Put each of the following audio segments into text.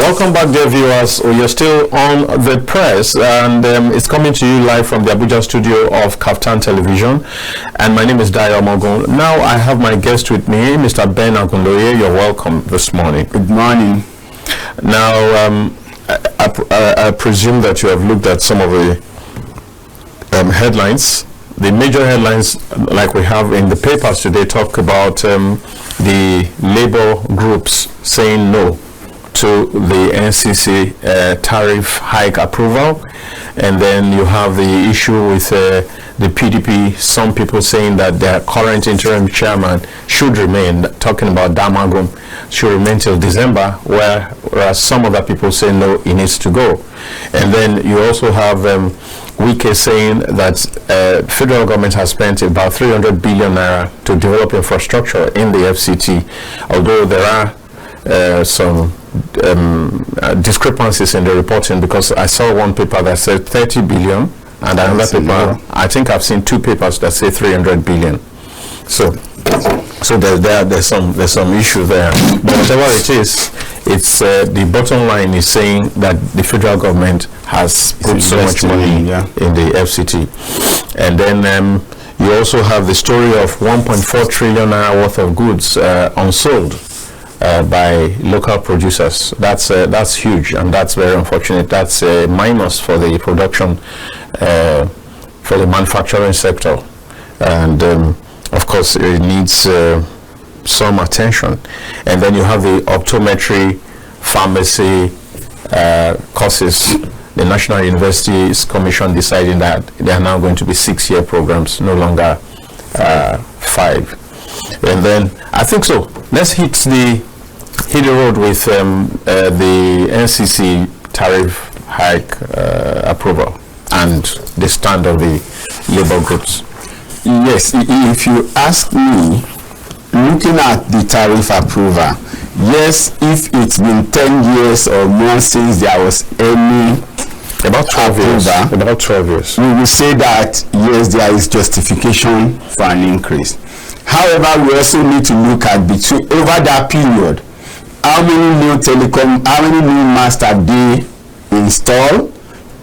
Welcome back, dear viewers. You're still on The Press, and it's coming to you live from the Abuja studio of KAFTAN Television. And my name is Dayo Omogun. Now I have my guest with me, Mr. Ben Agunloye. You're welcome this morning. Good morning. Now, I presume that you have looked at some of the headlines. The major headlines, like we have in the papers today, talk about the labor groups saying no to the NCC tariff hike approval, and then you have the issue with the PDP, some people saying that their current interim chairman should remain, talking about Omogun, should remain till December, whereas some other people say no, he needs to go. And then you also have Wike saying that federal government has spent about 300 billion naira to develop infrastructure in the FCT, although there are some discrepancies in the reporting, because I saw one paper that said 30 billion and another paper, I think I've seen two papers that say 300 billion. So there's some issue there. But whatever it is, it's the bottom line is saying that the federal government has put so much money in the FCT. And then you also have the story of 1.4 trillion naira worth of goods unsold by local producers. That's huge, and that's very unfortunate. That's a minus for the production, for the manufacturing sector, and of course it needs some attention. And then you have the optometry, pharmacy courses. The National Universities Commission deciding that they are now going to be 6-year programs, no longer 5. And then I think so. Let's hit the road with the NCC tariff hike approval and the stand of the labor groups. Yes, if you ask me, looking at the tariff approval, yes, if it's been 10 years or more since there was any about 12 years, we will say that yes, there is justification for an increase. However, we also need to look at over that period, how many new masts have they installed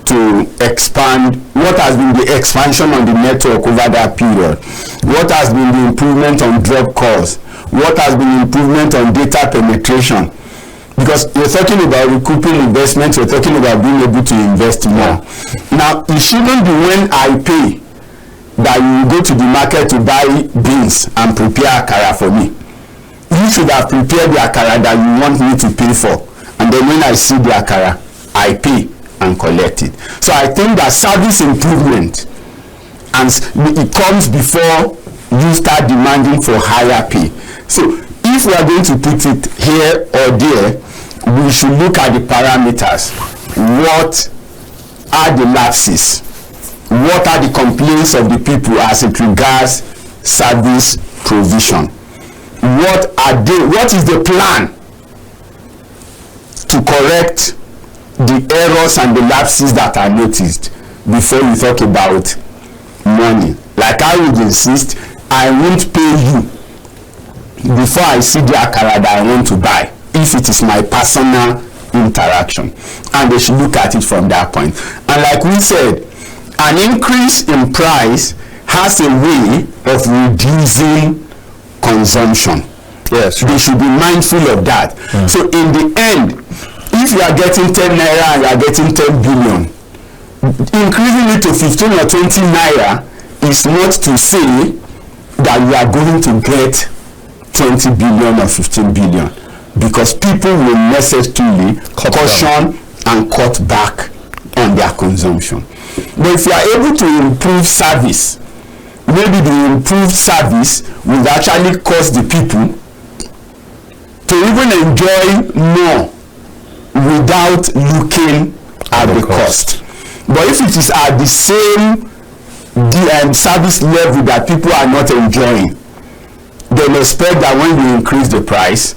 to expand? What has been the expansion on the network over that period? What has been the improvement on drop calls? What has been improvement on data penetration? Because we're talking about recouping investments, we're talking about being able to invest more. Now, it shouldn't be when I pay that you go to the market to buy beans and prepare akara for me. You should have prepared the akara that you want me to pay for, and then when I see the akara, I pay and collect it. So I think that service improvement, and it comes before you start demanding for higher pay. So if we are going to put it here or there, we should look at the parameters. What are the lapses? What are the complaints of the people as it regards service provision? What is the plan to correct the errors and the lapses that are noticed before you talk about money? Like I would insist, I won't pay you before I see the akara that I want to buy, if it is my personal interaction. And they should look at it from that point. And like we said, an increase in price has a way of reducing consumption. Yes, they should be mindful of that. So in the end, if you are getting 10 naira and you are getting 10 billion, increasing it to 15 or 20 naira is not to say that you are going to get 20 billion or 15 billion, because people will necessarily caution and cut back on their consumption. But if you are able to improve service, maybe the improved service will actually cause the people to even enjoy more without looking at the cost. But if it is at the same service level that people are not enjoying, then expect that when you increase the price,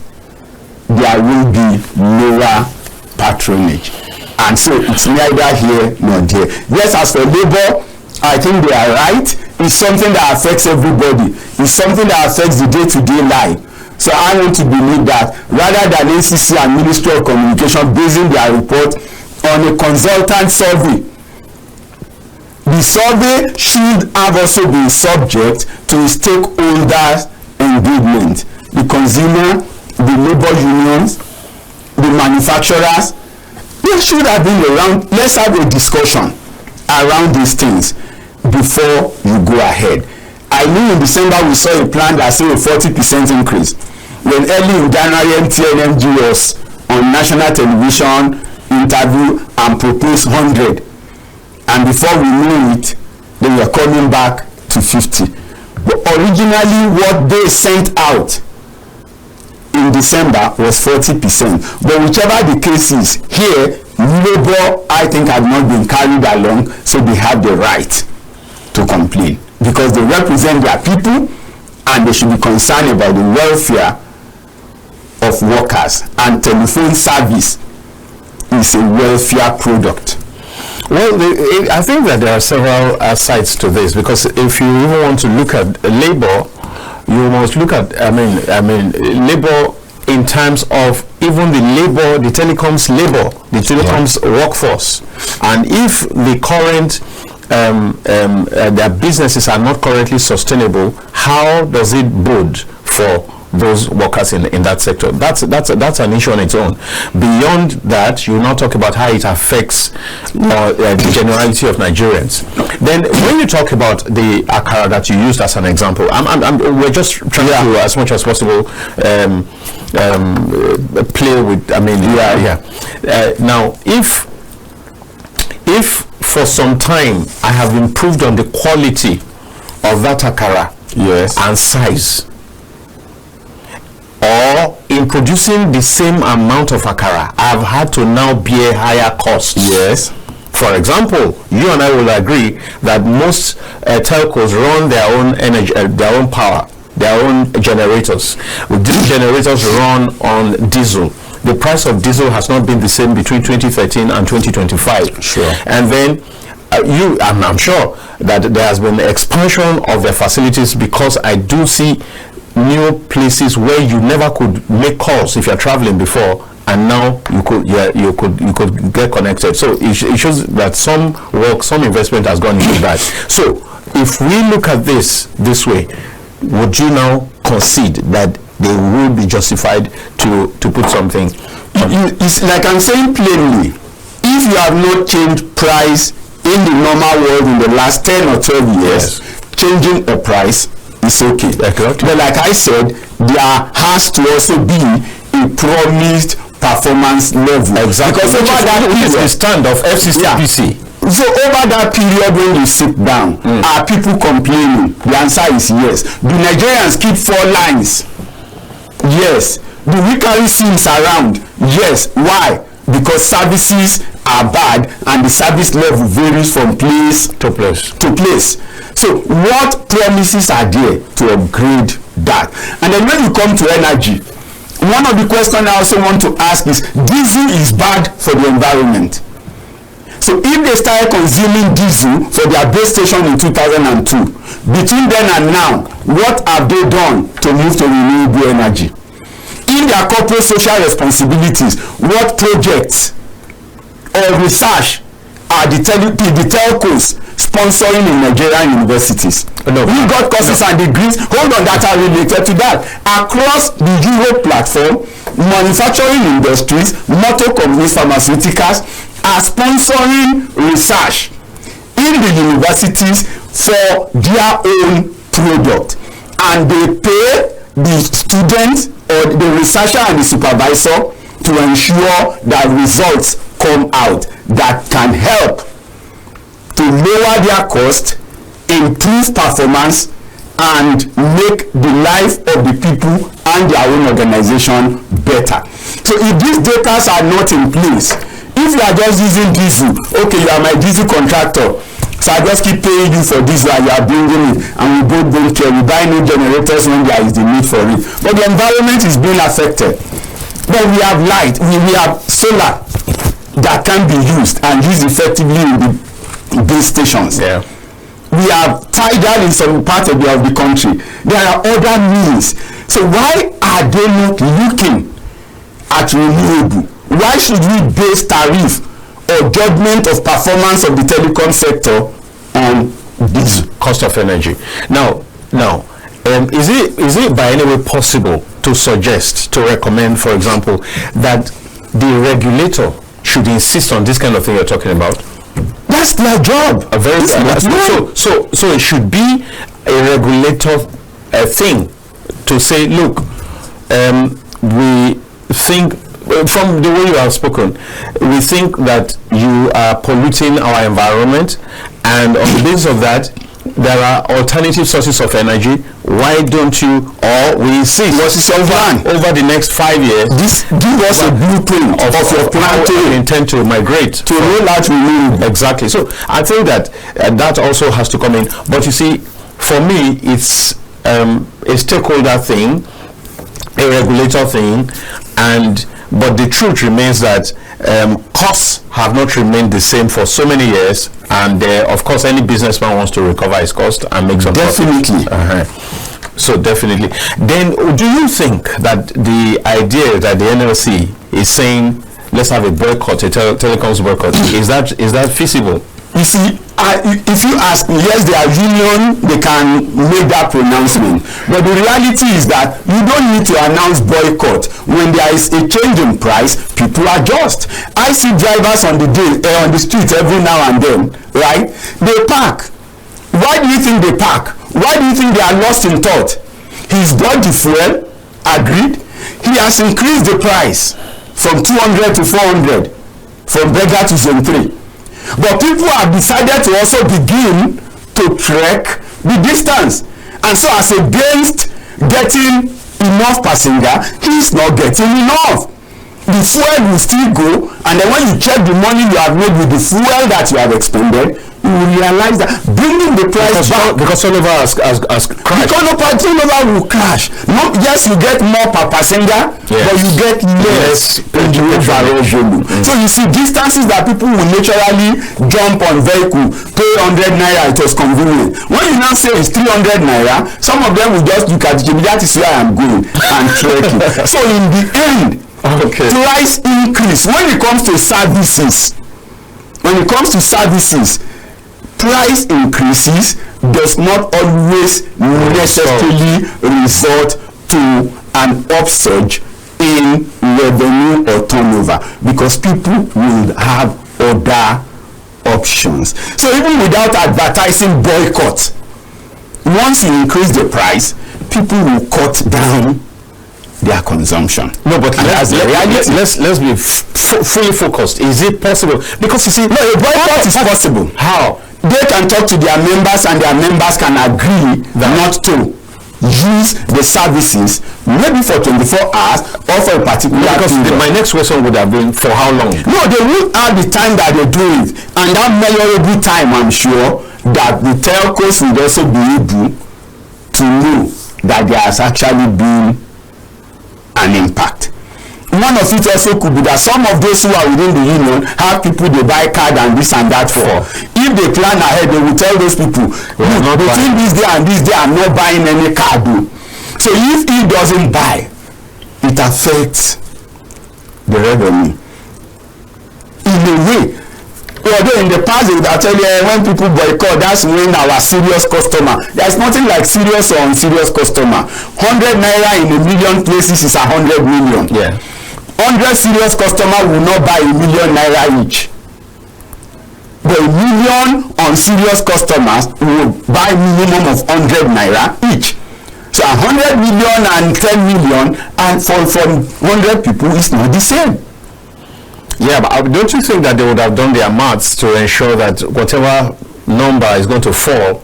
there will be lower patronage. And so it's neither here nor there. Yes, as for labor, I think they are right. It's something that affects everybody. It's something that affects the day-to-day life. So I want to believe that rather than NCC and Ministry of Communication basing their report on a consultant survey, the survey should have also been subject to stakeholders engagement, the consumer, the labor unions, the manufacturers. There should have been around, let's have a discussion around these things before you go ahead. I knew in December we saw a plan that said a 40% increase. When early in January, MTNMG was on national television interview and proposed 100. And before we knew it, they were coming back to 50. But originally what they sent out in December was 40%. But whichever the case is, here, labor, I think, have not been carried along, so they have the right to complain. Because they represent their people and they should be concerned about the welfare of workers. And telephone service is a welfare product. Well, I think that there are several sides to this, because if you even want to look at labor, you must look at, I mean, labor in terms of even the labor, the telecoms labor, the telecoms workforce. And if the current their businesses are not currently sustainable, how does it bode for those workers in that sector? That's an issue on its own. Beyond that, you now talk about how it affects the generality of Nigerians. Then when you talk about the akara that you used as an example, we're just trying to, as much as possible, play with, now if for some time I have improved on the quality of that akara, and size, or in producing the same amount of akara, I've had to now bear higher costs. Yes. For example, you and I will agree that most telcos run their own energy, their own power, their own generators. These generators run on diesel. The price of diesel has not been the same between 2013 and 2025. Sure. And then I'm sure that there has been expansion of their facilities, because I do see new places where you never could make calls if you're traveling before, and now you could get connected. So it shows that some investment has gone into that. So if we look at this way, would you now concede that they will be justified to put something? It's like I'm saying plainly, if you have not changed price in the normal world in the last 10 or 12 years, changing a price is okay. But like I said, there has to also be a promised performance level. Exactly. Because over that period, the stand of FCT. So over that period when you sit down, are people complaining? The answer is yes. Do Nigerians keep 4 lines? Yes. Do we carry SIMs around? Yes. Why? Because services are bad and the service level varies from place to place. So what promises are there to upgrade that? And then when you come to energy, one of the questions I also want to ask is, diesel is bad for the environment. So if they started consuming diesel for their base station in 2002, between then and now, what have they done to move to renewable energy? In their corporate social responsibilities, what projects or research are the telcos sponsoring in Nigerian universities? We got courses and degrees, that are related to that. Across the Europe platform, manufacturing industries, motor companies, pharmaceuticals are sponsoring research in the universities for their own product, and they pay the students or the researcher and the supervisor to ensure that results come out that can help to lower their cost, improve performance, and make the life of the people and their own organization better. So if these data are not in place, if you are just using diesel, okay, you are my diesel contractor, so I just keep paying you for diesel and you are bringing it, and we both don't care. We buy new generators when there is the need for it. But the environment is being affected. But we have light, we have solar that can be used and used effectively in the base stations. Yeah. We have tidal in some part of the country. There are other means. So why are they not looking at renewable? Why should we base tariff or judgment of performance of the telecom sector on this cost of energy? Now, is it by any way possible to suggest, to recommend, for example, that the regulator should insist on this kind of thing you're talking about? That's their job. So it should be a regulator thing to say, look, we think, from the way you have spoken, we think that you are polluting our environment, and on the basis of that, there are alternative sources of energy. Why don't you, or we see over the next 5 years, this give us a blueprint of your plan to intend to migrate to roll out renewable. Exactly. So I think that that also has to come in. But you see, for me, it's a stakeholder thing, a regulator thing, but the truth remains that costs have not remained the same for so many years, and of course any businessman wants to recover his cost and make some definitely profit. So definitely. Then do you think that the idea that the NLC is saying let's have a boycott, a telecoms boycott, is that feasible? You see, if you ask me, yes, they are union, they can make that pronouncement. But the reality is that you don't need to announce boycott. When there is a change in price, people adjust. I see drivers on the street every now and then, right? They park. Why do you think they park? Why do you think they are lost in thought? He's bought the fuel, agreed. He has increased the price from 200 to 400, from beggar to zone 3. But people have decided to also begin to trek the distance, and so as against getting enough passenger, he's not getting enough. The fuel will still go, and then when you check the money you have made with the fuel that you have expended, you will realize that bringing the price back, because all over has crashed. Because all over will crash. No, yes, you get more per passenger, but you get less in the overall volume. So you see distances that people will naturally jump on vehicle, pay 100 naira, it was convenient. When you now say it's 300 naira, some of them will just look at it, that is where I am going, and trek it. So in the end, price increase when it comes to services. Price increases does not always necessarily result to an upsurge in revenue or turnover, because people will have other options. So even without advertising boycott, once you increase the price, people will cut down their consumption. No, but let's be fully focused. Is it possible? Because you see, no, a boycott is possible. How? They can talk to their members, and their members can agree not to use the services, maybe for 24 hours or for a particular period. My next question would have been, for how long? No, they will have the time that they do it, and that memorable time, I'm sure that the telcos will also be able to know that there has actually been an impact. One of it also could be that some of those who are within the union have people they buy card and this and that for. If they plan ahead, they will tell those people, between this day and this day, I'm not buying any card. So if he doesn't buy, it affects the revenue. In a way, although in the past they would tell you when people boycott, that's when our serious customer. There's nothing like serious or unserious customer. 100 naira in a million places is 100 million. Yeah. 100 serious customer will not buy 1 million naira each. But 1 million unserious customers will buy minimum of 100 naira each. So 100 million and 10 million, and for 100 people, it's not the same. Yeah, but don't you think that they would have done their maths to ensure that whatever number is going to fall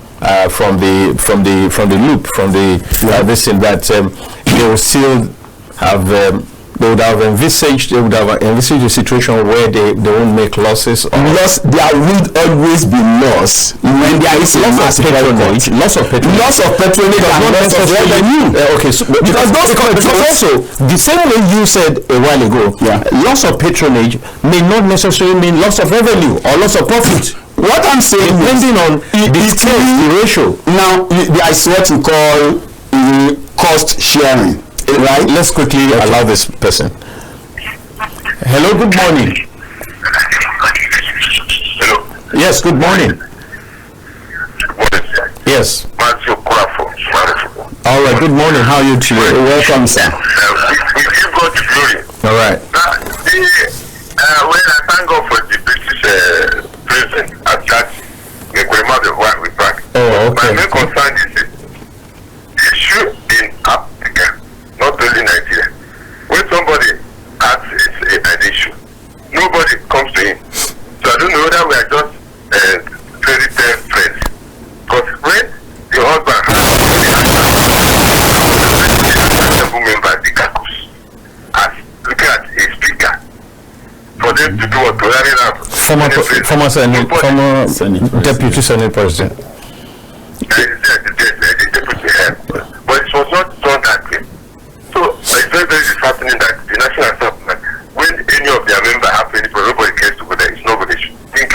from the loop, from the this thing, that they will still have they would have envisaged a situation where they won't make losses. There would always be loss when there is loss of patronage. Loss of patronage and loss of revenue. Okay, so because also the same way you said a while ago, loss of patronage may not necessarily mean loss of revenue or loss of profit. What I'm saying, depending on the ratio. Now there is what you call cost sharing, right? Let's quickly allow this person. Hello, good morning. Hello. Yes, good morning. Yes. All right, good morning. How are you today? Welcome, sir. We give God the glory. All right. When I thank God for the British president at that, we back. Oh, okay. My main concern is the issue in Africa, not only Nigeria. When somebody has an issue, nobody comes to him. So I don't know whether we are just very fair friends. Because when the husband has a member, the caucus, as looking at a speaker, for them to do what to rally out. Former deputy Senate president. The deputy head. But it was not done that way. So it's very, very disheartening that the National Assembly, when any of their members have any problem, nobody cares to go there. It's nobody should think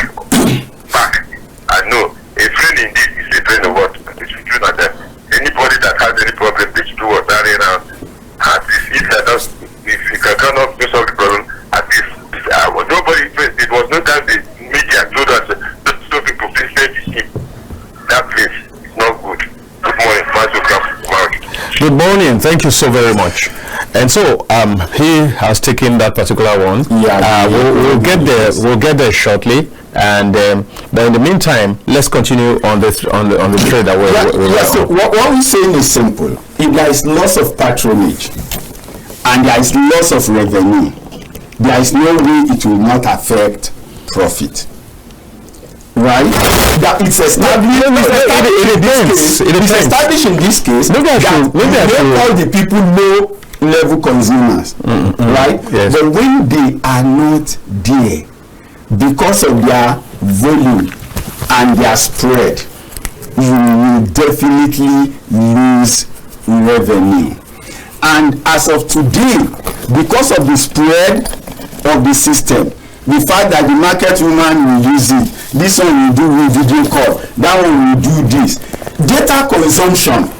back. I know a friend indeed is a friend of what? They should do that. Anybody that has any problem, they should do what? Rally out. At least if you cannot do solve the problem, at least nobody. It was not that the media told us so people please stay with him. That place is not good. Good morning, Good morning. Thank you so very much. And so he has taken that particular one. Yeah. We'll get there. We'll get there shortly. And but in the meantime, let's continue on the trade that we're so what we're saying is simple. If there is loss of patronage and there is loss of revenue, there is no way it will not affect profit. Right? That it's established. It's established in this case that all the people low level consumers, right? Yes. But when they are not there because of their volume and their spread, you will definitely lose revenue. And as of today, because of the spread of the system, the fact that the market woman will use it, this one will do with video call, that one will do this. Data consumption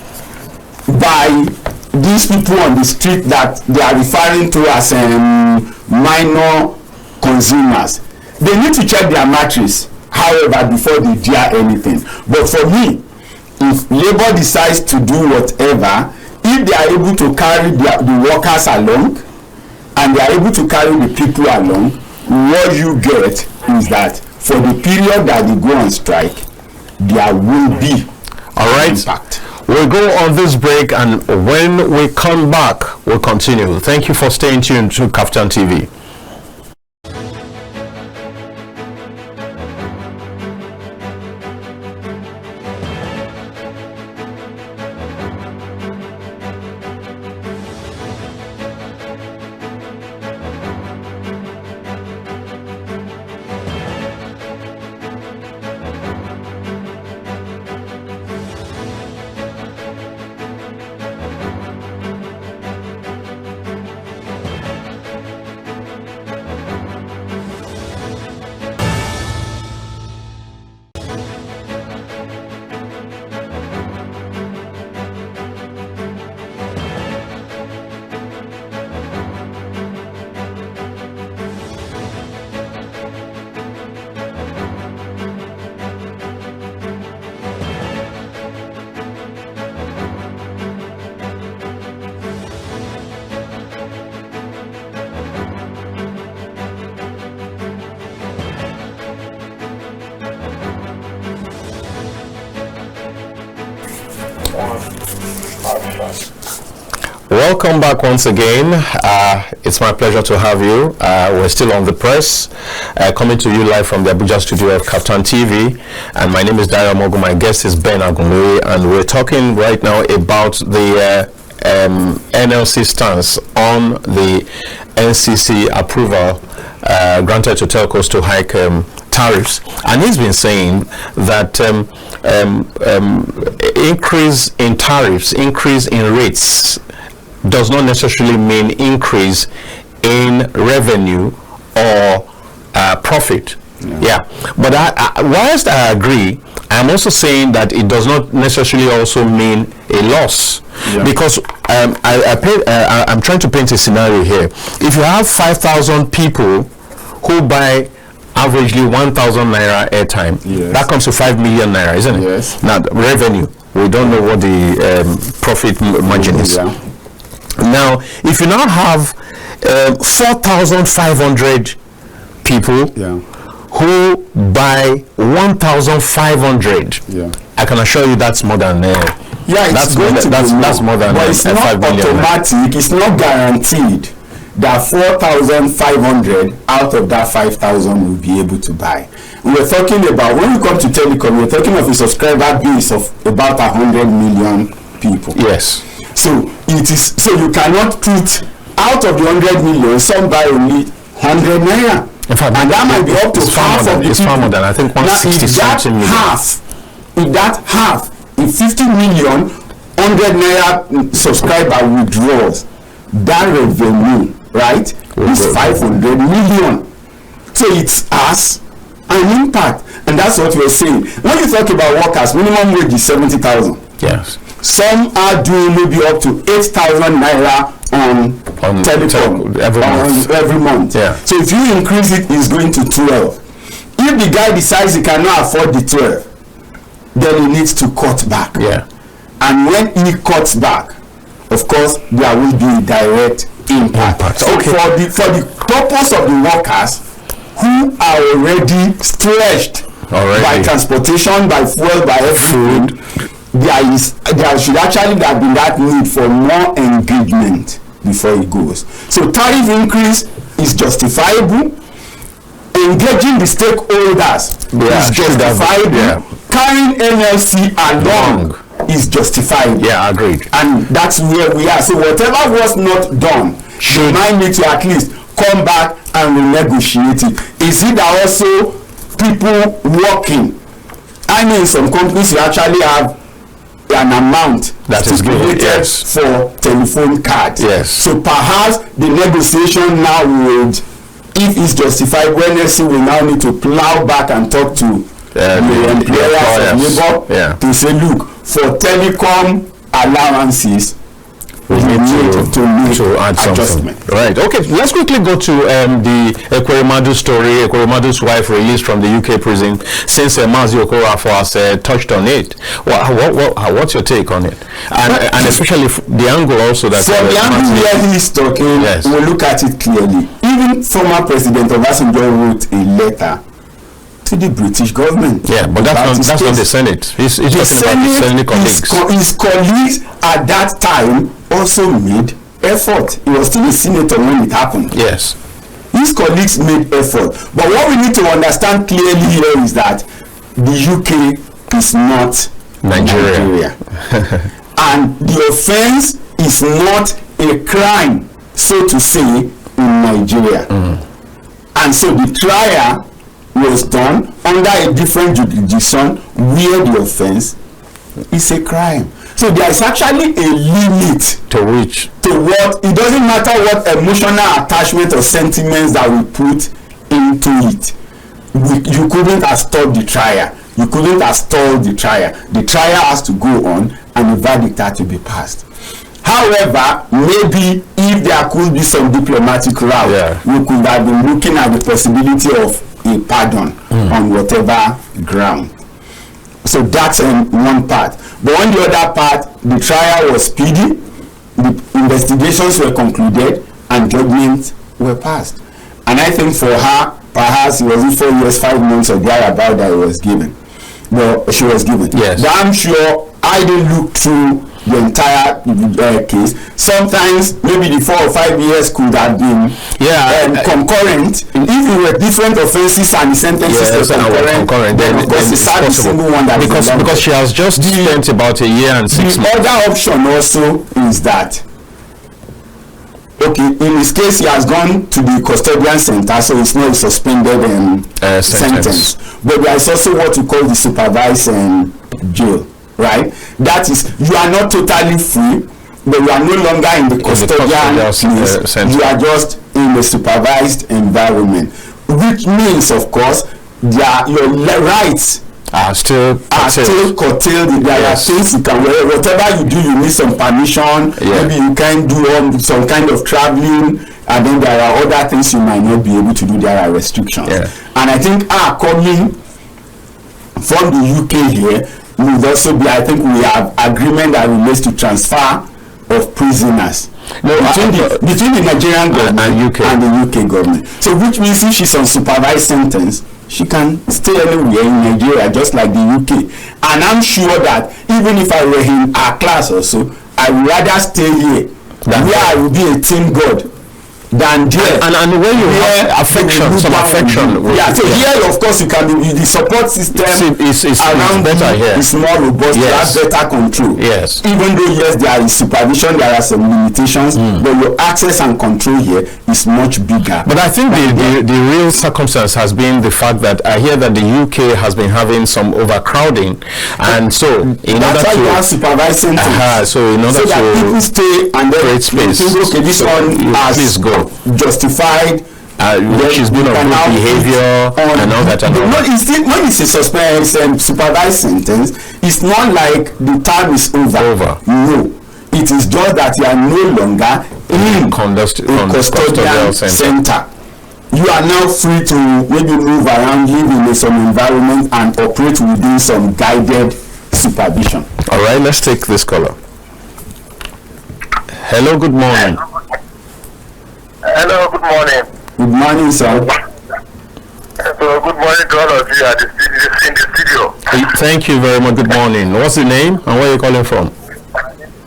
by these people on the street that they are referring to as minor consumers, they need to check their matrix, however, before they dare anything. But for me, if labor decides to do whatever, if they are able to carry the workers along and they are able to carry the people along, what you get is that for the period that they go on strike, there will be impact. We'll go on this break, and when we come back, we'll continue. Thank you for staying tuned to KAFTAN TV. Welcome back once again. It's my pleasure to have you. We're still on the press, coming to you live from the Abuja studio of KAFTAN TV. And my name is Dayo. Omogun. My guest is Agunloye, and we're talking right now about the NLC stance on the NCC approval granted to telcos to hike tariffs. And he's been saying that increase in tariffs, increase in rates does not necessarily mean increase in revenue or profit. Yeah. But whilst I agree, I I'm also saying that it does not necessarily also mean a loss, because I'm trying to paint a scenario here. If you have 5,000 people who buy averagely 1,000 naira airtime, that comes to 5 million naira, isn't it? Yes. Now, the revenue, we don't know what the profit margin is. Now, if you now have 4,500 people who buy 1,500, I can assure you that's more than that's more than but it's not 5 million. Automatic. It's not guaranteed that 4,500 out of that 5,000 will be able to buy. We're talking about, when we come to telecom, we're talking of a subscriber base of about 100 million people. Yes. So it is, so you cannot put out of the 100 million, some buy only 100 naira. In fact, and that might be up to half of the people. It's far more than, I think, 160 something million. If 50 million 100 naira subscriber withdraws, that revenue, right, is 500 million. So it has an impact, and that's what we're saying. When you talk about workers, minimum wage is 70,000. Yes. Some are doing maybe up to 8,000 naira on telecom every month. Yeah. So if you increase it, it's going to 12. If the guy decides he cannot afford the 12, then he needs to cut back. Yeah. And when he cuts back, of course, there will be a direct impact. So for the purpose of the workers who are already stretched by transportation, by fuel, by everything, there should actually have been that need for more engagement before it goes. So tariff increase is justifiable. Engaging the stakeholders is justifiable. Carrying NLC along is justified. Yeah, agreed. And that's where we are. So whatever was not done, they might need to at least come back and renegotiate it. Is it that also people working? I mean, some companies you actually have an amount that is given for telephone cards. Yes. So perhaps the negotiation now would, if it's justified, when NLC will now need to plow back and talk to the employers of labor to say, look, for telecom allowances, we need to add adjustment. Something. Right. Okay. Let's quickly go to the Ekweremadu story. Ekweremadu's wife released from the UK prison, since Mazi Okorafor has touched on it. What's your take on it? And especially the angle also that from the angle where he's talking, we'll look at it clearly. Even former President Obasanjo wrote a letter to the British government. Yeah, but that's not the Senate. He's talking about the Senate colleagues. His colleagues at that time also made effort. He was still a senator when it happened. Yes. His colleagues made effort. But what we need to understand clearly here is that the UK is not Nigeria. And the offense is not a crime, so to say, in Nigeria. And so the trial was done under a different jurisdiction where the offense is a crime. So there is actually a limit to what, it doesn't matter what emotional attachment or sentiments that we put into it. You couldn't have stopped the trial. You couldn't have stalled the trial. The trial has to go on and the verdict had to be passed. However, maybe if there could be some diplomatic route, we could have been looking at the possibility of a pardon on whatever ground. So that's one part. But on the other part, the trial was speedy, the investigations were concluded, and judgments were passed. And I think for her, perhaps it wasn't 4 years, 5 months or thereabout that it was given. Well, she was given. Yes. But I'm sure I didn't look through the entire case. Sometimes maybe the 4 or 5 years could have been concurrent. If it were different offenses and the sentences were concurrent, then of course it's hardly single one that because she has just spent about a year and 6 months. The other option also is that, okay, in his case he has gone to the custodian center, so it's not a suspended sentence. But there is also what we call the supervised jail. Right, that is, you are not totally free, but you are no longer in the custodian place. You are just in the supervised environment, which means, of course, your rights are still curtailed. There are things you can wear. Whatever you do, you need some permission. Maybe you can do some kind of traveling, and then there are other things you might not be able to do. There are restrictions. And I think coming from the UK here would also be, I think we have agreement that relates to transfer of prisoners. No, between the Nigerian government and the UK government. So which means if she's on supervised sentence, she can stay anywhere in Nigeria, just like the UK. And I'm sure that even if I were in our class also, I would rather stay here, where I will be a team god, than there. And when you have affection, some affection. So here, of course, you can be the support system is around better here. It's more robust. You have better control. Yes. Even though there is supervision, there are some limitations, but your access and control here is much bigger. But I think the real circumstance has been the fact that I hear that the UK has been having some overcrowding, and so in order to have supervised sentence, so in order so that people stay and then create space. Okay, this one please go. Justified, which is good of good behavior and all that. When it's a supervised sentence, it's not like the term is over. No, it is just that you are no longer in a custodial center. You are now free to maybe move around, live in some environment, and operate within some guided supervision. All right, let's take this caller. Hello, good morning. Hello, good morning. Good morning, sir. So, good morning to all of you in the studio. Thank you very much. Good morning. What's your name and where are you calling from?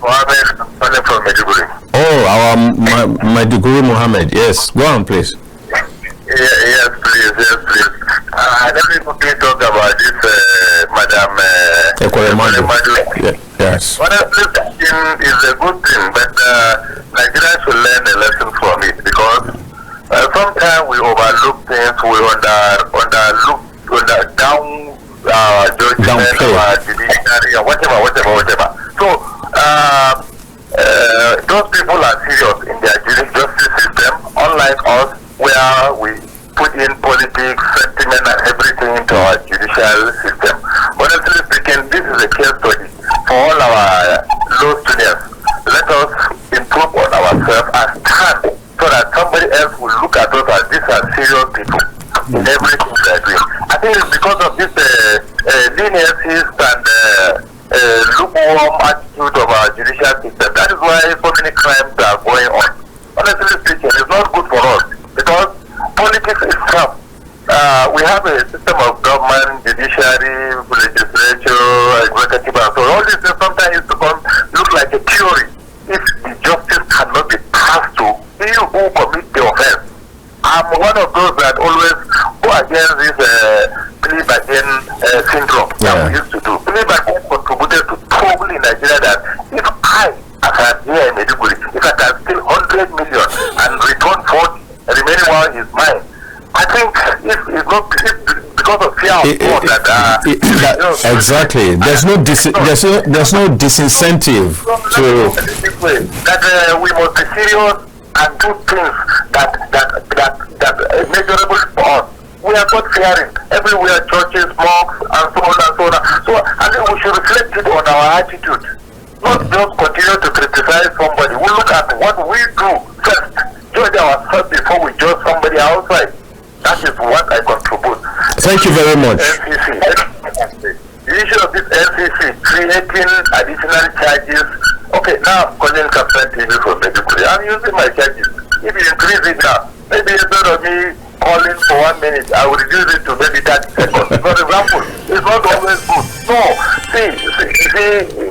Mohammed, calling from Maiduguri. Oh, our Maiduguri Mohammed. Yes, go on, please. Yes, please. Let me quickly talk about this, Madam Yes. Honestly, is a good thing, but Nigerians should learn a lesson from it, because sometimes we overlook things, we judgment or judiciary or whatever. So those people are serious in their justice system, unlike us, where we put in politics, sentiment, and everything into our judicial system. Honestly speaking, this is a case study for all our law students. Let us improve on ourselves and stand so that somebody else will look at us as these are serious people in everything we are doing. I think it's because of this leniencies and lukewarm attitude of our judicial system. That is why so many crimes are going on. Honestly speaking, it's not good for us, because politics is tough. We have a system of government, judiciary, legislature, executive, and so all these things sometimes used to look like a theory if the justice cannot be passed to you who commit the offense. I'm one of those that always go against this plea bargain syndrome that we used to do. Plea bargain contributed to trouble in Nigeria, that if I, as I'm here in Maiduguri, if I can steal 100 million and return 40, the remaining one is mine. I think if it's not because of fear of God that exactly. There's no disincentive to that we must be serious and do things that measurable for us. We are not fearing everywhere, churches, mosques, and so on and so on. So I think we should reflect it on our attitude, not just continue to criticize somebody. We look at what we do first, judge ourselves before we judge somebody outside. That is what I contribute. Thank you very much. The issue of this FCT creating additional charges. Okay, now I'm calling KAFTANTV for Maiduguri. I'm using my charges. If you increase it now, maybe instead of me calling for 1 minute, I will reduce it to maybe 30 seconds. For example, it's not always good. No, see,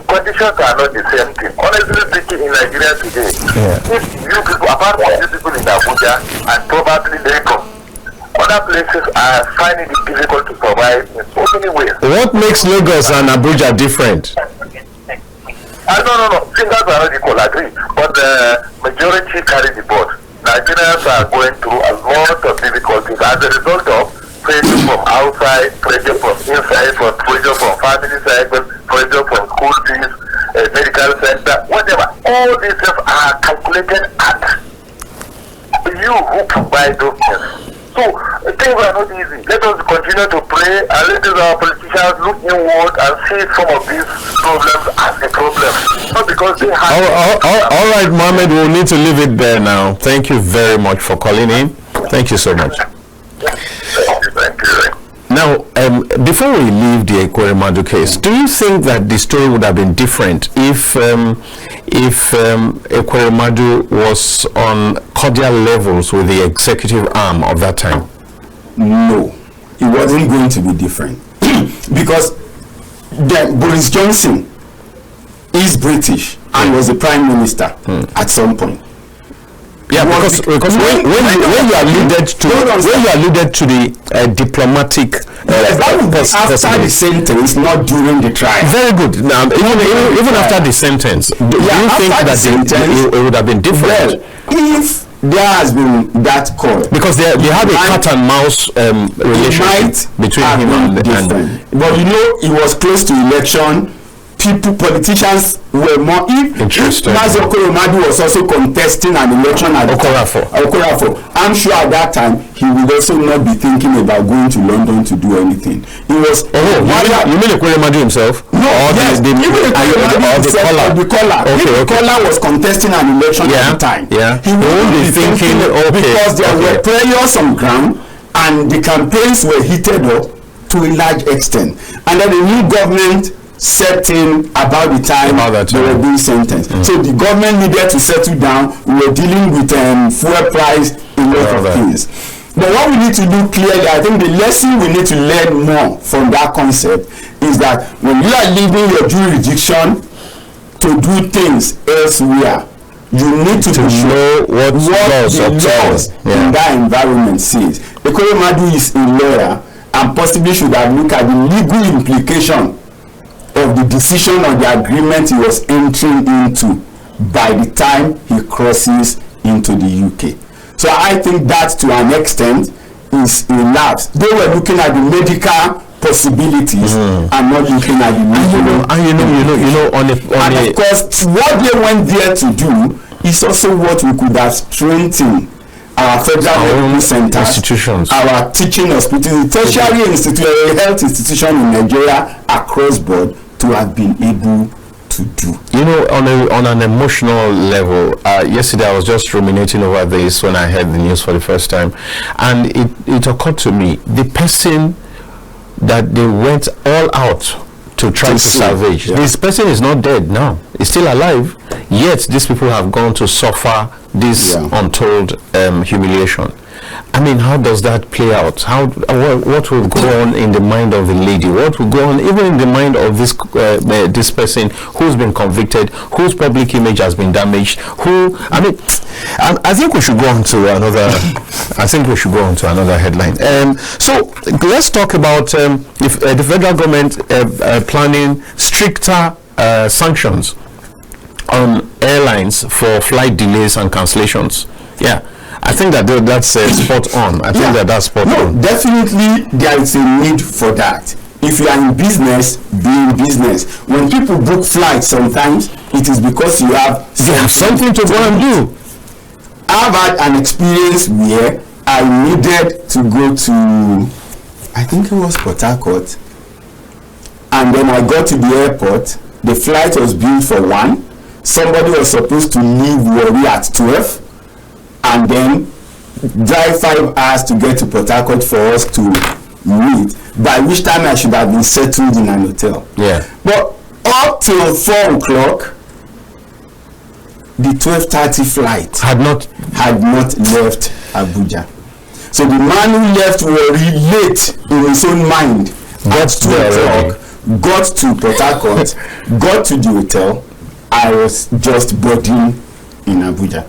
conditions are not the same thing. Honestly speaking, in Nigeria today, if you people, apart from you people in Abuja and probably Lagos, other places are finding it difficult to survive in so many ways. What makes Lagos and Abuja different? No. Fingers are not equal, I agree. But the majority carry the board. Nigerians are going through a lot of difficulties as a result of pressure from outside, pressure from inside, pressure from family cycle, pressure from school fees, medical center, whatever. All these things are calculated at you who provide those things. So things are not easy. Let us continue to pray and let our politicians look inward and see some of these problems as a problem. Not because they have... All right, Mohammed, we'll need to leave it there now. Thank you very much for calling in. Thank you so much. Thank you. Now, before we leave the Ekweremadu case, do you think that the story would have been different if Ekweremadu was on cordial levels with the executive arm of that time? No, it wasn't going to be different because Boris Johnson is British and was the prime minister at some point. Yeah, because when you alluded to the diplomatic that would be after the sentence, not during the trial. Very good. Now, even after the sentence, do you think that it would have been different? Well, if there has been that call, because they had a cat and mouse relationship between him and but you know, it was close to election. Politicians were more interested. Mazi Ekweremadu was also contesting an election at Okorafor. I'm sure at that time he would also not be thinking about going to London to do anything. He was. You mean Ekweremadu himself? No, yes. The caller. The caller was contesting an election at the time. Yeah. He wouldn't be thinking because there were prayers on ground and the campaigns were heated up to a large extent, and then the new government set in about the time they were being sentenced. So the government needed to settle down. We were dealing with fuel price, a lot of things. But what we need to do clearly, I think the lesson we need to learn more from that concept is that when you are leaving your jurisdiction to do things elsewhere, you need to know what the laws in that environment says. Ekweremadu is a lawyer and possibly should have looked at the legal implication of the decision or the agreement he was entering into by the time he crosses into the UK. So I think that to an extent is a lapse. They were looking at the medical possibilities and not looking at the legal. And of course, what they went there to do is also what we could have strengthened our federal centers, institutions, our teaching hospitals, tertiary institution, health institution in Nigeria across board to have been able to do. You know, on an emotional level, yesterday I was just ruminating over this when I heard the news for the first time, and it occurred to me, the person that they went all out to try to salvage, this person is not dead now, he's still alive, yet these people have gone to suffer this untold humiliation. I mean, how does that play out? What will go on in the mind of the lady? What will go on even in the mind of this this person who's been convicted, whose public image has been damaged? I think we should go on to another. I think we should go on to another headline. So let's talk about if the federal government planning stricter sanctions on airlines for flight delays and cancellations. Yeah. I think that's spot on. I think that's spot on. Definitely there is a need for that. If you are in business, be in business. When people book flights, sometimes it is because you have something to go and do. I've had an experience where I needed to go to, I think it was Port Harcourt, and then I got to the airport. The flight was built for 1. Somebody was supposed to leave Warri at 12. And then drive 5 hours to get to Port Harcourt for us to meet, by which time I should have been settled in an hotel. Yeah. But up till 4 o'clock, the 12:30 flight had not left Abuja. So the man who left Warri late in his own mind got to 2 o'clock, got to Port Harcourt, got to the hotel. I was just boarding in Abuja.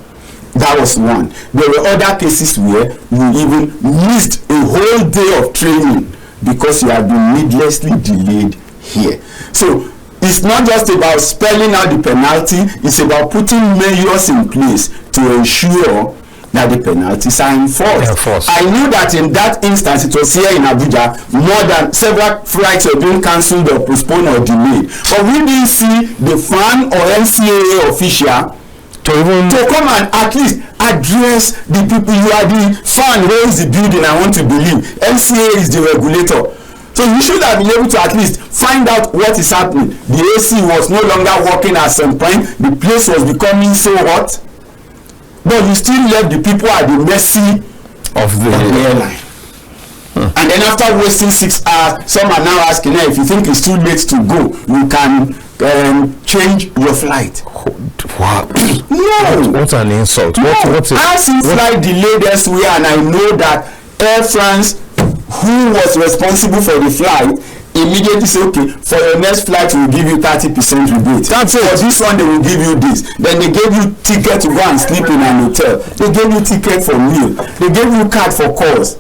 That was one. There were other cases where you even missed a whole day of training because you have been needlessly delayed here. So it's not just about spelling out the penalty, it's about putting measures in place to ensure that the penalties are enforced. I knew that in that instance, it was here in Abuja, more than several flights were being cancelled or postponed or delayed. But we didn't see the FAN or NCAA official to come and at least address the people. You are the fan who owns the building. I want to believe MCA is the regulator. So you should have been able to at least find out what is happening. The AC was no longer working at some point. The place was becoming so hot. But you still left the people at the mercy of the airline. And then after wasting 6 hours, some are now asking, hey, if you think it's too late to go, you can change your flight. Wow. No. What an insult. No. What's it? I see flight delayed elsewhere, and I know that Air France, who was responsible for the flight, immediately say, okay, for your next flight we'll give you 30% rebate. That's it. For this one they will give you this. Then they gave you ticket to go and sleep in an hotel. They gave you ticket for meal. They gave you card for calls.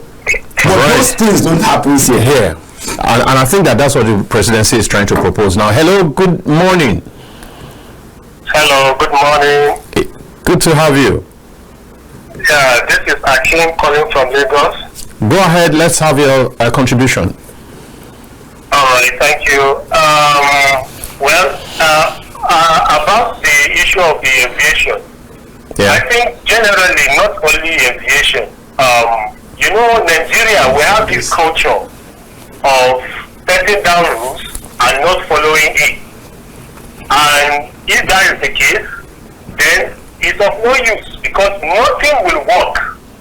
But those things don't happen here. And I think that's what the presidency is trying to propose now. Hello, good morning. Hello, good morning. Good to have you. Yeah, this is Akin calling from Lagos. Go ahead, let's have your contribution. All right, thank you. About the issue of the aviation, I think generally, not only aviation, you know, Nigeria, we have this culture of setting down rules and not following it. And if that is the case, then it's of no use, because nothing will work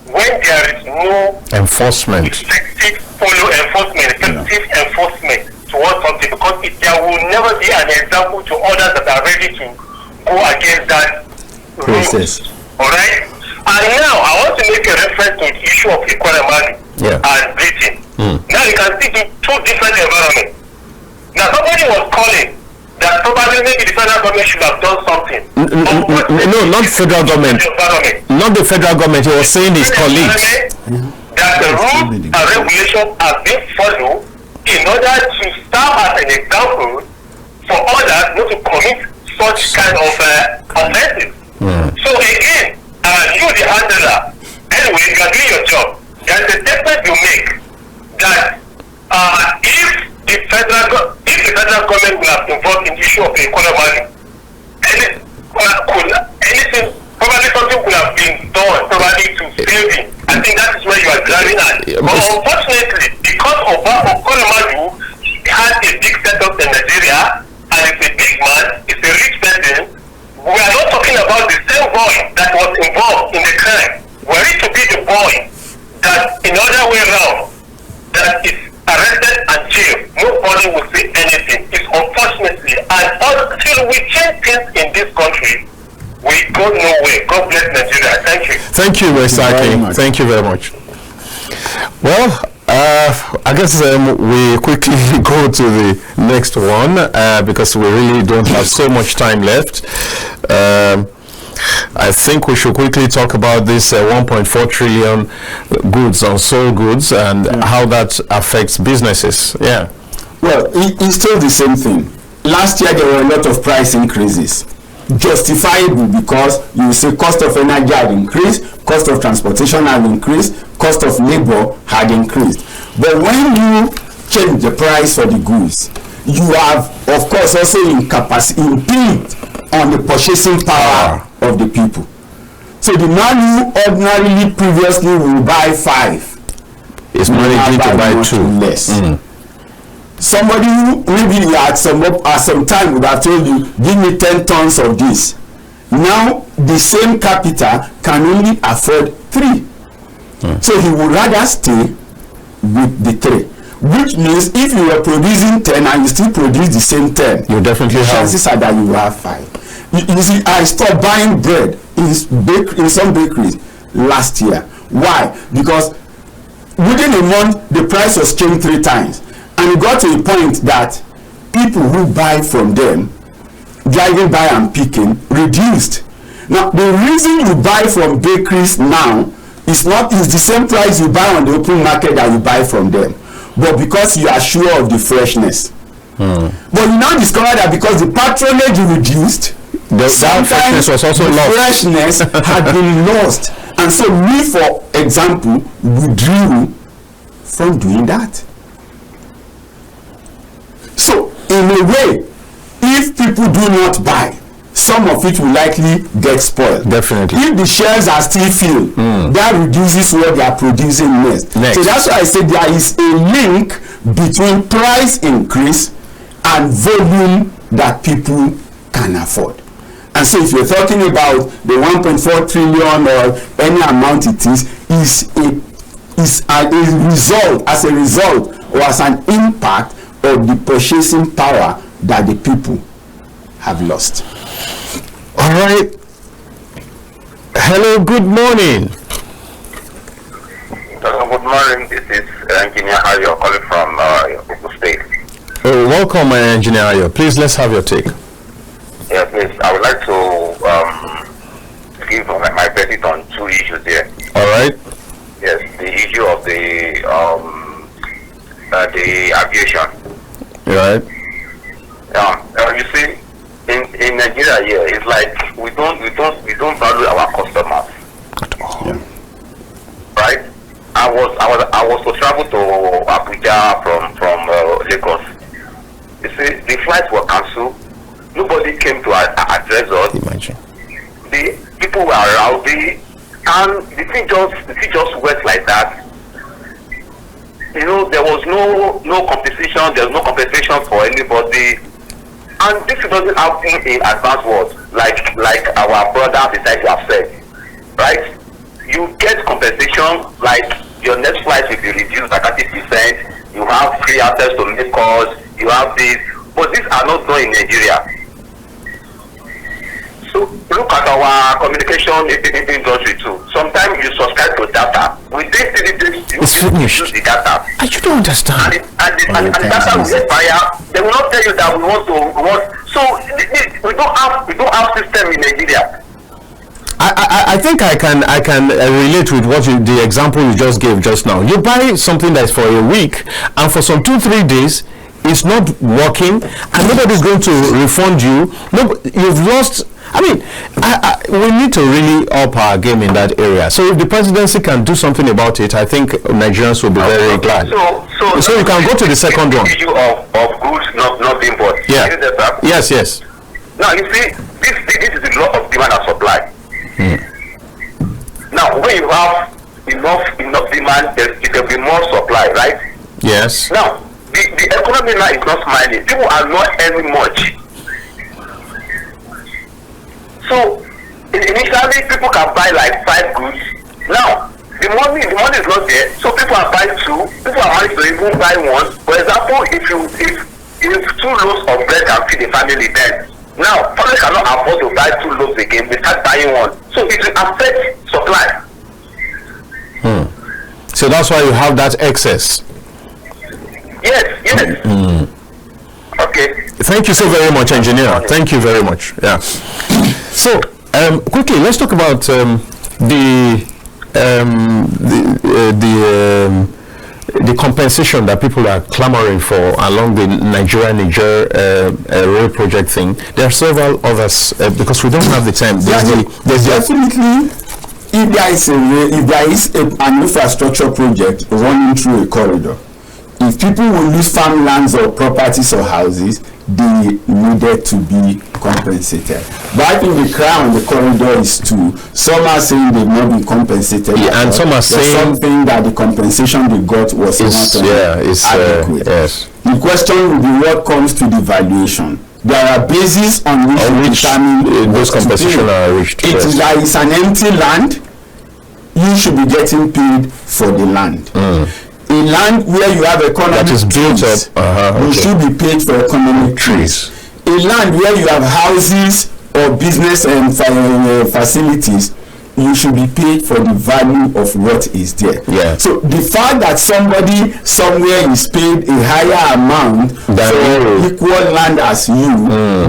when there is no enforcement, effective enforcement towards something, because there will never be an example to others that are ready to go against that process. All right. And now I want to make a reference to the issue of equality and breathing. Now you can see two different environments. Now somebody was calling that probably maybe the federal government should have done something. No, not federal government. Not the federal government. He was saying his colleagues. That the rules and regulations are being followed in order to serve as an example for others not to commit such kind of offenses. So again, you the handler, anyway, you are doing your job. There's a statement you make that if the federal government will have involved in the issue of equality, anything, probably something could have been done probably to save him. I think that is where you are driving at. But unfortunately, because Okonomadu has a big setup in Nigeria, and it's a big man, it's a rich person, we are not talking about the same boy that was involved in the crime. Were it to be the boy that in other way around, that is arrested and jailed, nobody will say anything. It's unfortunately, and until we change things in this country, we go nowhere. God bless Nigeria. Thank you. Thank you, Mr. Aki. Thank you very much. Well, I guess we quickly go to the next one because we really don't have so much time left. I think we should quickly talk about this 1.4 trillion goods, unsold goods, and how that affects businesses. Yeah. Well, it's still the same thing. Last year there were a lot of price increases. Justifiable, because you say cost of energy had increased, cost of transportation had increased, cost of labor had increased. But when you change the price for the goods, you have, of course, also impinged on the purchasing power of the people. So the man who ordinarily previously will buy 5 is managing to buy 2 less. Somebody who maybe at some time would have told you, give me 10 tons of this. Now the same capital can only afford 3. So he would rather stay with the 3. Which means if you were producing 10 and you still produce the same 10, you definitely have. Chances are that you will have 5. You see, I stopped buying bread in some bakeries last year. Why? Because within a month the price was changed 3 times. And it got to a point that people who buy from them, driving by and picking, reduced. Now, the reason you buy from bakeries now is the same price you buy on the open market that you buy from them, but because you are sure of the freshness. But you now discover that because the patronage reduced, that freshness was also lost. Freshness had been lost, and so we, for example, withdrew from doing that. So, in a way, if people do not buy, some of it will likely get spoiled. Definitely. If the shelves are still filled, that reduces what they are producing next. So that's why I say there is a link between price increase and volume that people can afford. And so if you're talking about the 1.4 trillion or any amount it is a result or as an impact of the purchasing power that the people have lost. All right. Hello, good morning. Good morning. This is Engineer Dayo calling from Omogun State. Oh, welcome, Engineer Dayo. Please, let's have your take. Yeah, please. I would like to give my verdict on two issues here. All right. Yes, the issue of the aviation. Right. You see, in Nigeria here, it's like we don't value our customers At all. Yeah. right? I was to travel to Abuja from Lagos. You see, the flights were cancelled. Nobody came to address us. Imagine. The people were rowdy, and the thing just went like that. You know, there was no competition. There was no competition for anybody. And this doesn't happen in advanced world, like our brother beside you have said, right? You get compensation, like your next flight will be reduced by 30%. You have free access to make calls. You have this, but these are not done in Nigeria. So look at our communication industry too. Sometimes you subscribe to data. Within 3 days, you use the data. I don't understand. And the data will expire. They will not tell you that we want. So we don't have system in Nigeria. I think I can relate with what the example you just gave just now. You buy something that's for a week, and for some 2-3 days, it's not working, and nobody's going to refund you. No, you've lost. I mean, we need to really up our game in that area. So if the presidency can do something about it, I think Nigerians will be very glad. So you can go to the second one. Issue of goods not being bought. Yeah. Yes. Now you see, this is the law of demand and supply. Now when you have enough demand, there will be more supply, right? Yes. Now the economy now is not smiling. People are not earning much. So initially people can buy like 5 goods. Now the money is not there, so people are buying 2. People are managed to even buy 1. For example, if 2 loaves of bread can feed the family, then now family cannot afford to buy 2 loaves again. They start buying 1, so it will affect supply. So that's why you have that excess. Yes. Okay. Thank you so very much, engineer. Thank you very much. Yeah. So quickly, let's talk about the compensation that people are clamoring for along the Niger rail project thing. There are several others because we don't have the time. There's definitely, if there is an infrastructure project running through a corridor, if people will lose farmlands or properties or houses, they needed to be compensated. But I think the cry on the corridor is 2. Some are saying they've not been compensated, and some are saying something that the compensation they got was not adequate. Yes. The question will be what comes to the valuation. There are bases on which to determine those compensation are reached. It is like it's an empty land. You should be getting paid for the land. A land where you have economic that is built trees, up, you should be paid for economic trees. A land where you have houses or business and facilities, you should be paid for the value of what is there. Yeah. So the fact that somebody somewhere is paid a higher amount for equal land as you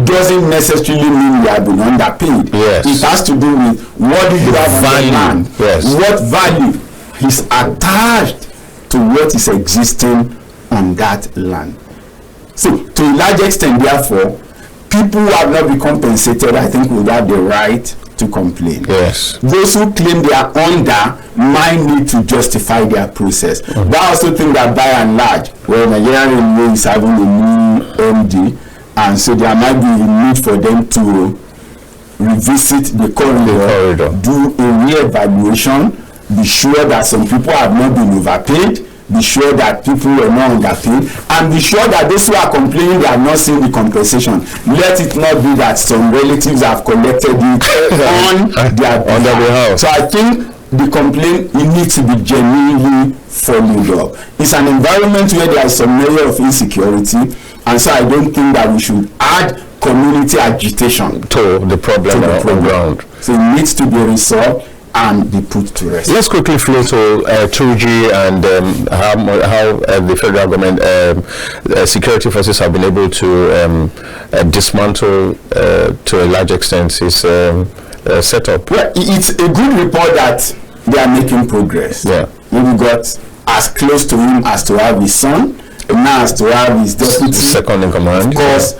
doesn't necessarily mean you have been underpaid. Yes. It has to do with what do you have on the land. Yes. What value is attached to what is existing on that land. So to a large extent, therefore, people who have not been compensated, I think, will have the right to complain. Yes. Those who claim they are under might need to justify their process. But I also think that by and large, Nigerian Railway is having a new MD, and so there might be a need for them to revisit the corridor, do a re-evaluation, be sure that some people have not been overpaid, be sure that people were not underpaid, and be sure that those who are complaining they have not seen the compensation. Let it not be that some relatives have collected it on their behalf. So I think the complaint, it needs to be genuinely followed up. It's an environment where there is some layer of insecurity, and so I don't think that we should add community agitation to the problem on the ground. So it needs to be resolved and be put to rest. Let's quickly flow to 2G and how the federal government security forces have been able to dismantle to a large extent its setup. Well, it's a good report that they are making progress. Yeah. We got as close to him as to have his son, and now as to have his deputy. Second in command. Of course,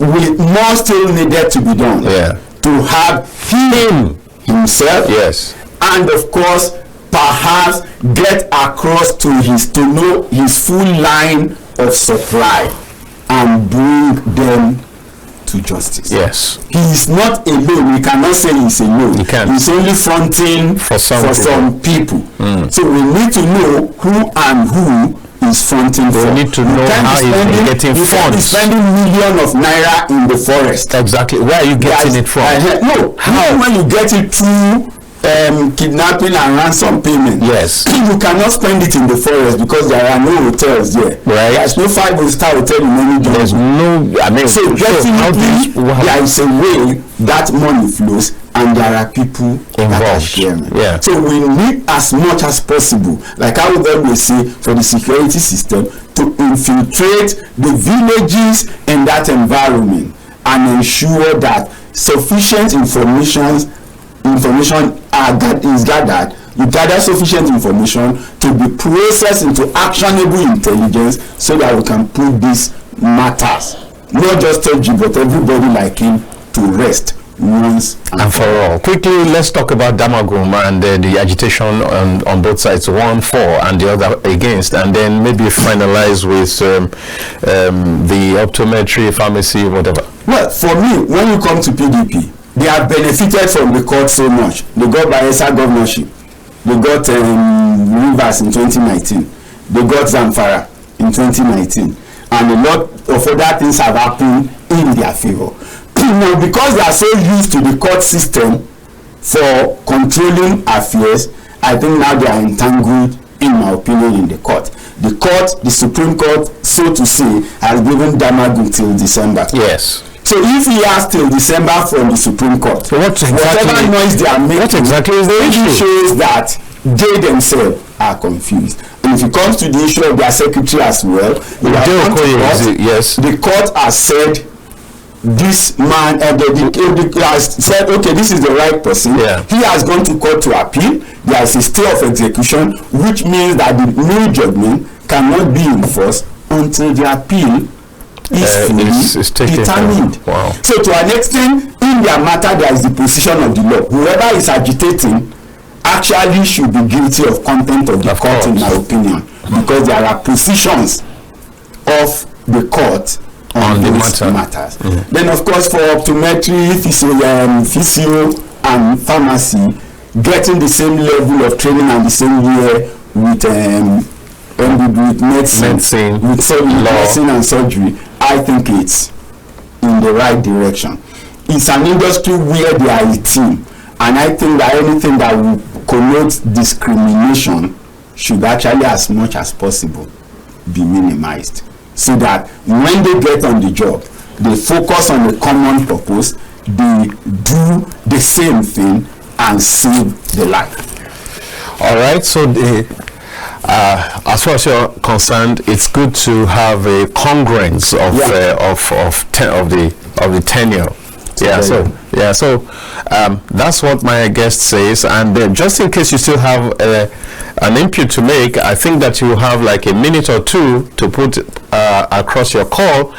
more still needed to be done. Yeah. To have him himself. Yes. And of course, perhaps get across to know his full line of supply and bring them to justice. Yes. He is not alone. We cannot say he's alone. He can't. He's only fronting for some people. So we need to know who and who is fronting for. We need to know how he's getting funds. He's spending millions of naira in the forest. Exactly. Where are you getting it from? No. How? When you get it through kidnapping and ransom payment. Yes. You cannot spend it in the forest because there are no hotels there. Right. There's no 5-star hotel in any jungle. There's no. I mean, so definitely there is a way that money flows, and there are people that are sharing. Yeah. So we need as much as possible, like I would always say, for the security system to infiltrate the villages in that environment and ensure that sufficient information is gathered. You gather sufficient information to be processed into actionable intelligence so that we can put these matters, not just Toji, but everybody like him, to rest once and for all. Quickly, let's talk about Damagum and the agitation on both sides, one for and the other against, and then maybe finalize with the optometry, pharmacy, whatever. Well, for me, when you come to PDP, they have benefited from the court so much. They got Bayelsa governorship. They got Rivers in 2019. They got Zamfara in 2019. And a lot of other things have happened in their favor. Now, because they are so used to the court system for controlling affairs, I think now they are entangled, in my opinion, in the court. The court, the Supreme Court, so to say, has given Damagum till December. Yes. So if he has till December from the Supreme Court, so whatever noise they are making, what exactly is the issue? Shows that they themselves are confused. And if it comes to the issue of their secretary as well, the court has said this man has said, okay, this is the right person. Yeah. He has gone to court to appeal. There is a stay of execution, which means that the new judgment cannot be enforced until the appeal is determined. Wow. So to an extent, in their matter, there is the position of the law. Whoever is agitating actually should be guilty of contempt of the court, in my opinion, because there are positions of the court on those matters. Then, of course, for optometry, physio, and pharmacy, getting the same level of training and the same year with medicine, medicine and surgery, I think it's in the right direction. It's an industry where they are a team, and I think that anything that will connote discrimination should actually, as much as possible, be minimized, so that when they get on the job, they focus on the common purpose, they do the same thing and save the life. All right, so as far as you're concerned, it's good to have a congruence of the tenure. That's what my guest says. And just in case you still have an input to make, I think that you have like a minute or two to put across your call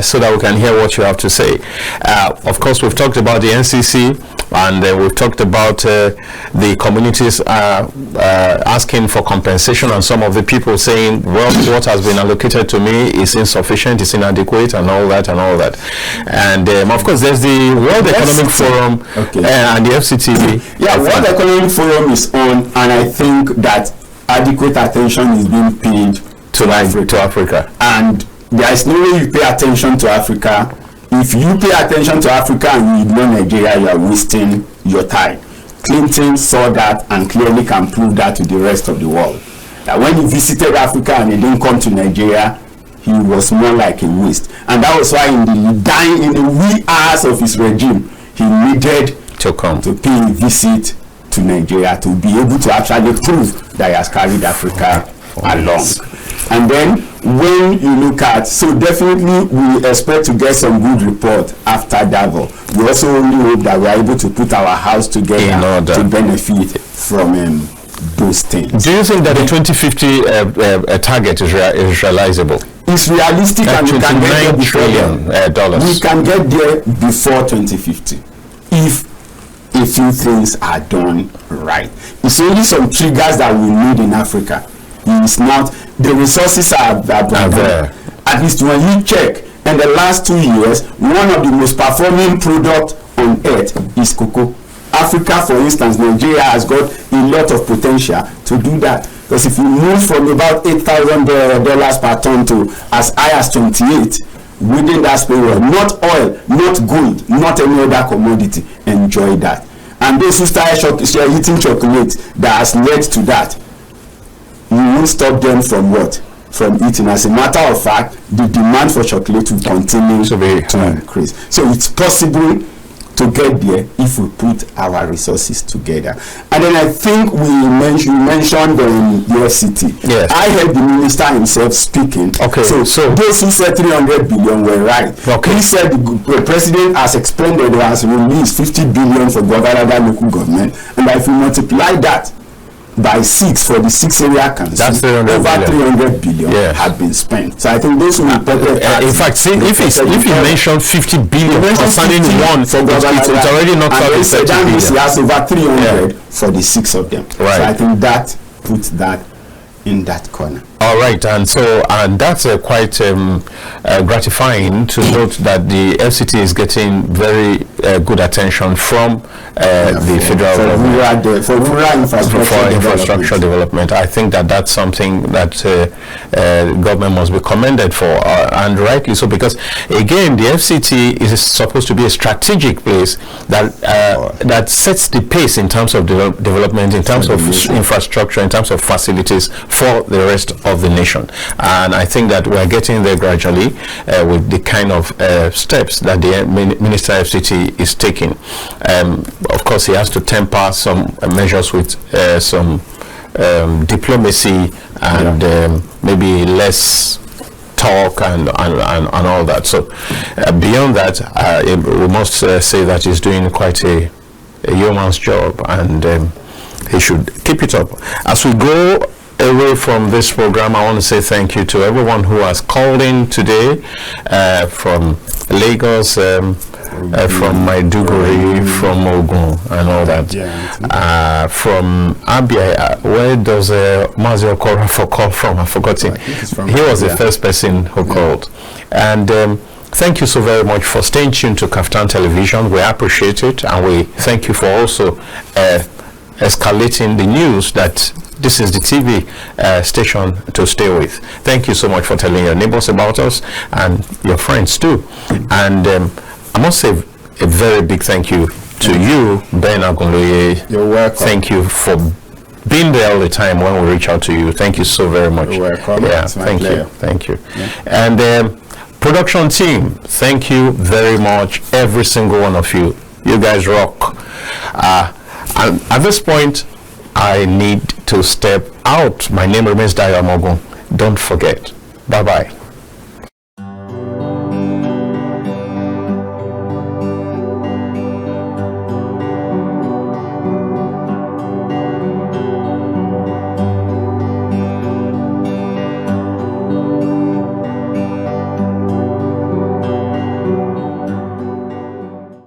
so that we can hear what you have to say. Of course, we've talked about the NCC And we've talked about the communities asking for compensation, and some of the people saying, well, what has been allocated to me is insufficient, is inadequate, and all that. And of course, there's the World Economic Forum and the FCT. Yeah, World Economic Forum is on, and I think that adequate attention is being paid to Africa. And there is no way you pay attention to Africa. If you pay attention to Africa and you ignore Nigeria, you are wasting your time. Clinton saw that and clearly can prove that to the rest of the world. That when he visited Africa and he didn't come to Nigeria, he was more like a waste. And that was why in the wee hours of his regime, he needed to pay a visit to Nigeria to be able to actually prove that he has carried Africa along. And then when you look at, so definitely we expect to get some good report after Davos. We also only hope that we are able to put our house together to benefit from those things. Do you think that the 2050 target is realizable? It's realistic, and we can get there $9 trillion. We can get there before 2050 if a few things are done right. It's only some triggers that we need in Africa. It's not, the resources are there. At least when you check, in the last 2 years, one of the most performing products on earth is cocoa. Africa, for instance, Nigeria has got a lot of potential to do that. Because if you move from about $8,000 per ton to as high as 28 within that period, not oil, not gold, not any other commodity, enjoy that. And those who start eating chocolate, that has led to that. You won't stop them from what? From eating. As a matter of fact, the demand for chocolate will continue to increase. So it's possible to get there if we put our resources together. And then I think you mentioned the FCT. Yes. I heard the minister himself speaking. Okay. So those who said 300 billion were right. Okay. He said the president has expended or has released 50 billion for governor local government, and if you multiply that by 6 for the 6 area councils, over 300 billion have been spent. So I think those who reported in fact, see, if you mention 50 billion concerning one for government, it's already not and covered. That means he has over 300 for the 6 of them. Right. So I think that puts that in that corner. All right, and that's quite gratifying to note that the FCT is getting very good attention from the federal government for rural infrastructure development. I think that's something that government must be commended for, and rightly so, because again, the FCT is supposed to be a strategic place that sets the pace in terms of development, in terms of infrastructure, in terms of facilities for the rest of the nation. And I think that we're getting there gradually with the kind of steps that the Minister FCT is taking. Of course, he has to temper some measures with some diplomacy and maybe less talk and all that. So beyond that, we must say that he's doing quite a yeoman's job, and he should keep it up. As we go away from this program, I want to say thank you to everyone who has called in today from Lagos, from Maiduguri, from Omogun and all that. From Abia, where does Mazi Okora call from? I've forgotten. He was the first person who called. And thank you so very much for staying tuned to KAFTAN Television. We appreciate it, and we thank you for also escalating the news that this is the TV station to stay with. Thank you so much for telling your neighbors about us and your friends too. And I must say a very big thank you to you, Ben Agunloye. You're welcome. Thank you for being there all the time when we reach out to you. Thank you so very much. You're welcome. Yeah, thank you. Yeah. And production team, thank you very much, every single one of you. You guys rock. And at this point, I need to step out. My name remains Dayo Omogun. Don't forget. Bye-bye.